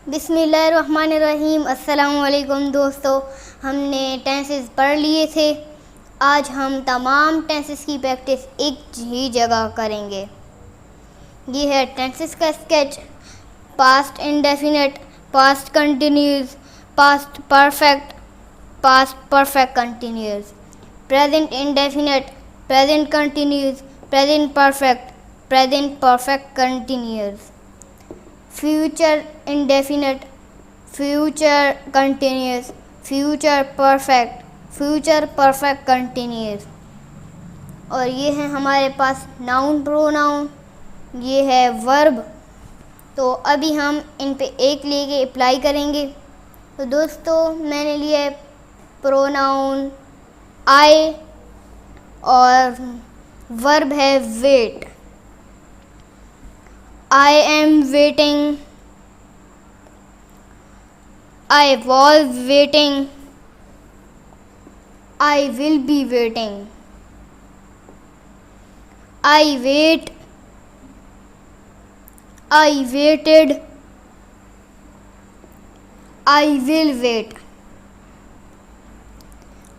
बिस्मिल्लाहिर्रहमानिर्रहीम। अस्सलामुअलैकुम दोस्तों, हमने टेंसेस पढ़ लिए थे। आज हम तमाम टेंसेस की प्रैक्टिस एक ही जगह करेंगे। ये है टेंसेस का sketch. Past indefinite, past continuous, past perfect, past perfect continuous, present indefinite, present continuous, present perfect, present perfect continuous, future indefinite, future continuous, future perfect, future perfect continuous. और ये है हमारे पास नाउन प्रोनाउन, ये है verb. तो अभी हम इन पे एक लेके अप्लाई करेंगे। तो दोस्तों, मैंने लिया है प्रोनाउन आई और वर्ब है wait. I am waiting, I was waiting, I will be waiting, I wait, I waited, I will wait,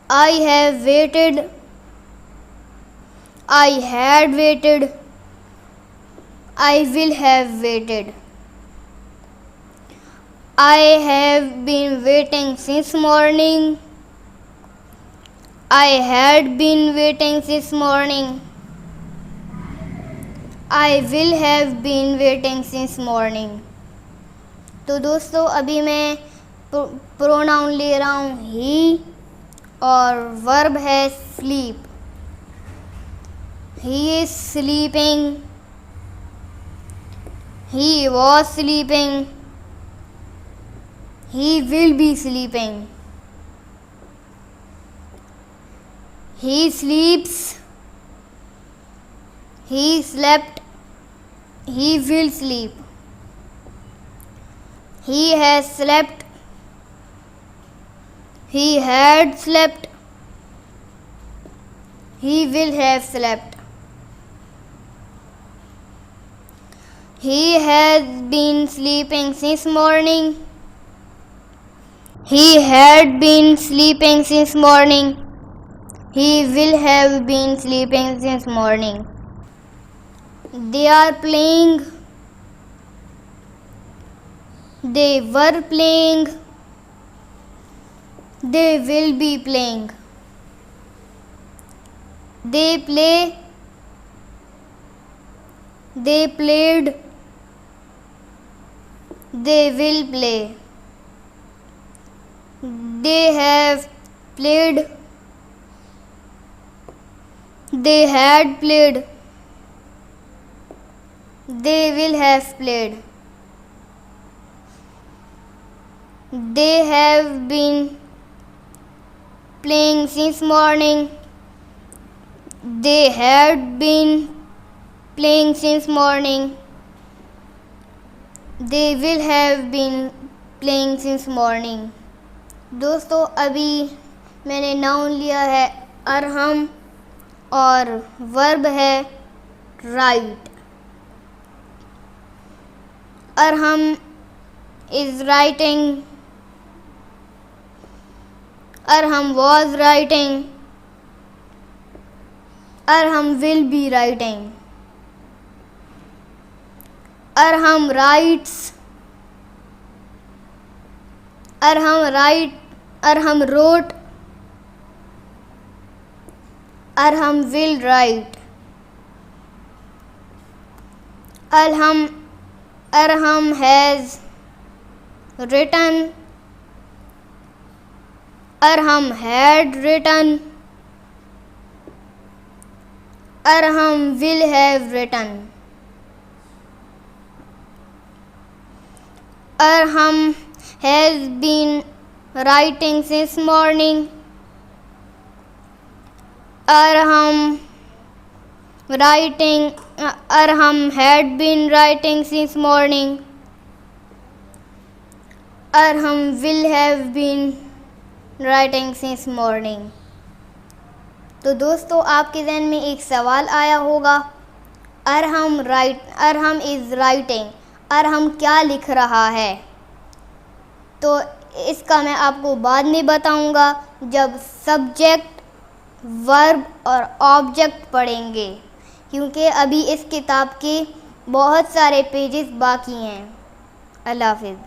I have waited, I had waited, I will have waited, I have been waiting since morning, I had been waiting since morning, I will have been waiting since morning। तो दोस्तों, अभी मैं pronoun ले रहा हूँ ही और verb है sleep. He is sleeping, he was sleeping, he will be sleeping, he sleeps, he slept, he will sleep, he has slept, he had slept, he will have slept, he has been sleeping since morning, he had been sleeping since morning, he will have been sleeping since morning। They are playing, they were playing, they will be playing, they play, they played, they will play, they have played, they had played, they will have played, they have been playing since morning, they had been playing since morning, they will have been playing since morning। दोस्तों, अभी मैंने noun लिया है अरहम और verb है write. Arham is writing, Arham was writing, Arham will be writing, Arham writes, Arham wrote, Arham will write, Arham has written, Arham had written, Arham will have written, Arham has been writing since morning, Arham had been writing since morning, Arham will have been writing since morning। तो दोस्तों, आपके ज़हन में एक सवाल आया होगा, Arham is writing, Arham क्या लिख रहा है। तो इसका मैं आपको बाद में बताऊंगा जब सब्जेक्ट, वर्ब और ऑब्जेक्ट पढ़ेंगे, क्योंकि अभी इस किताब के बहुत सारे पेजेस बाकी हैं। अल्लाह हाफिज़।